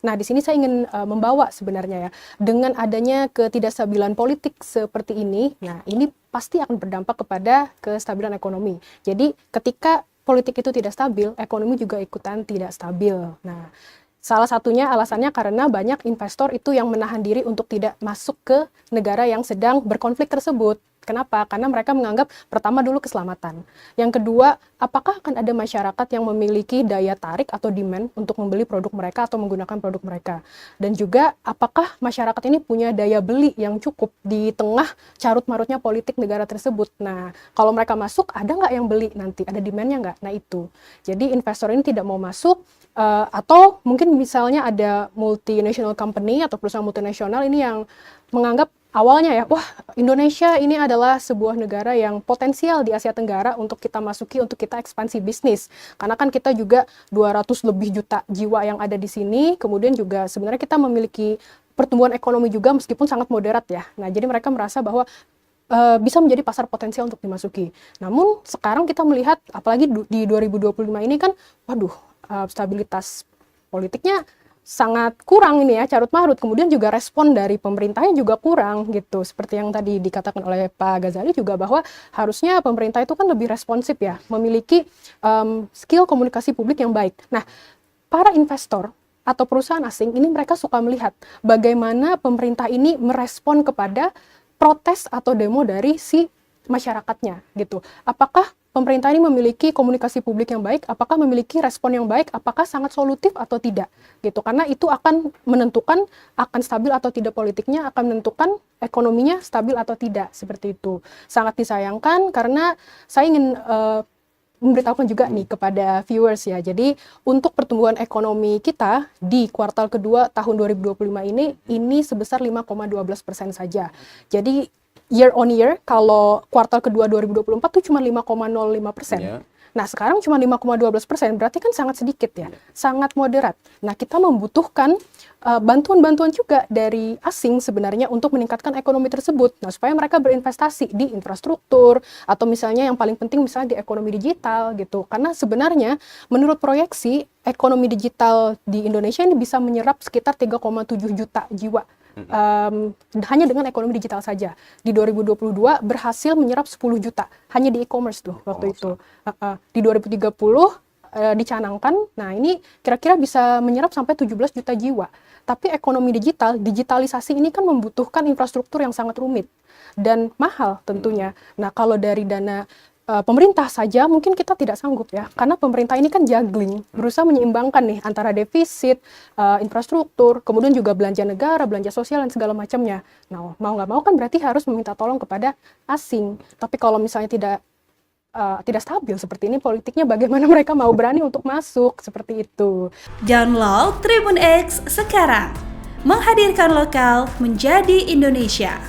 Nah, di sini saya ingin membawa sebenarnya ya, dengan adanya ketidakstabilan politik seperti ini, nah ini pasti akan berdampak kepada kestabilan ekonomi. Jadi ketika politik itu tidak stabil, ekonomi juga ikutan tidak stabil. Nah, salah satunya alasannya karena banyak investor itu yang menahan diri untuk tidak masuk ke negara yang sedang berkonflik tersebut. Kenapa? Karena mereka menganggap pertama dulu keselamatan. Yang kedua, apakah akan ada masyarakat yang memiliki daya tarik atau demand untuk membeli produk mereka atau menggunakan produk mereka. Dan juga apakah masyarakat ini punya daya beli yang cukup di tengah carut-marutnya politik negara tersebut. Nah, kalau mereka masuk, ada nggak yang beli nanti? Ada demand-nya nggak? Nah itu. Jadi investor ini tidak mau masuk, atau mungkin misalnya ada multinational company atau perusahaan multinasional ini yang menganggap awalnya ya, wah Indonesia ini adalah sebuah negara yang potensial di Asia Tenggara untuk kita masuki, untuk kita ekspansi bisnis. Karena kan kita juga 200 lebih juta jiwa yang ada di sini, kemudian juga sebenarnya kita memiliki pertumbuhan ekonomi juga meskipun sangat moderat ya. Nah, jadi mereka merasa bahwa bisa menjadi pasar potensial untuk dimasuki. Namun sekarang kita melihat, apalagi di 2025 ini kan, waduh, stabilitas politiknya sangat kurang ini ya, carut marut. Kemudian juga respon dari pemerintahnya juga kurang gitu. Seperti yang tadi dikatakan oleh Pak Ghazali juga bahwa harusnya pemerintah itu kan lebih responsif ya, memiliki skill komunikasi publik yang baik. Nah, para investor atau perusahaan asing ini mereka suka melihat bagaimana pemerintah ini merespon kepada protes atau demo dari si masyarakatnya gitu. Apakah pemerintah ini memiliki komunikasi publik yang baik, apakah memiliki respon yang baik, apakah sangat solutif atau tidak gitu. Karena itu akan menentukan akan stabil atau tidak politiknya, akan menentukan ekonominya stabil atau tidak, seperti itu. Sangat disayangkan karena saya ingin memberitahukan juga nih kepada viewers ya. Jadi untuk pertumbuhan ekonomi kita di kuartal kedua tahun 2025 ini sebesar 5,12% saja. Jadi year on year, kalau kuartal kedua 2024 itu cuma 5,05%. Yeah. Nah, sekarang cuma 5,12%, berarti kan sangat sedikit ya, sangat moderat. Nah, kita membutuhkan bantuan-bantuan juga dari asing sebenarnya untuk meningkatkan ekonomi tersebut. Nah, supaya mereka berinvestasi di infrastruktur, atau misalnya yang paling penting misalnya di ekonomi digital gitu. Karena sebenarnya menurut proyeksi, ekonomi digital di Indonesia ini bisa menyerap sekitar 3,7 juta jiwa. Hanya dengan ekonomi digital saja. Di 2022 berhasil menyerap 10 juta hanya di e-commerce tuh waktu itu. Di 2030 dicanangkan, nah ini kira-kira bisa menyerap sampai 17 juta jiwa. Tapi ekonomi digital, digitalisasi ini kan membutuhkan infrastruktur yang sangat rumit dan mahal tentunya. Nah, kalau dari dana pemerintah saja mungkin kita tidak sanggup ya, karena pemerintah ini kan juggling, berusaha menyeimbangkan nih antara defisit, infrastruktur, kemudian juga belanja negara, belanja sosial dan segala macamnya. Nah, mau nggak mau kan berarti harus meminta tolong kepada asing. Tapi kalau misalnya tidak stabil seperti ini politiknya, bagaimana mereka mau berani untuk masuk seperti itu. Download Tribun X sekarang, menghadirkan lokal menjadi Indonesia.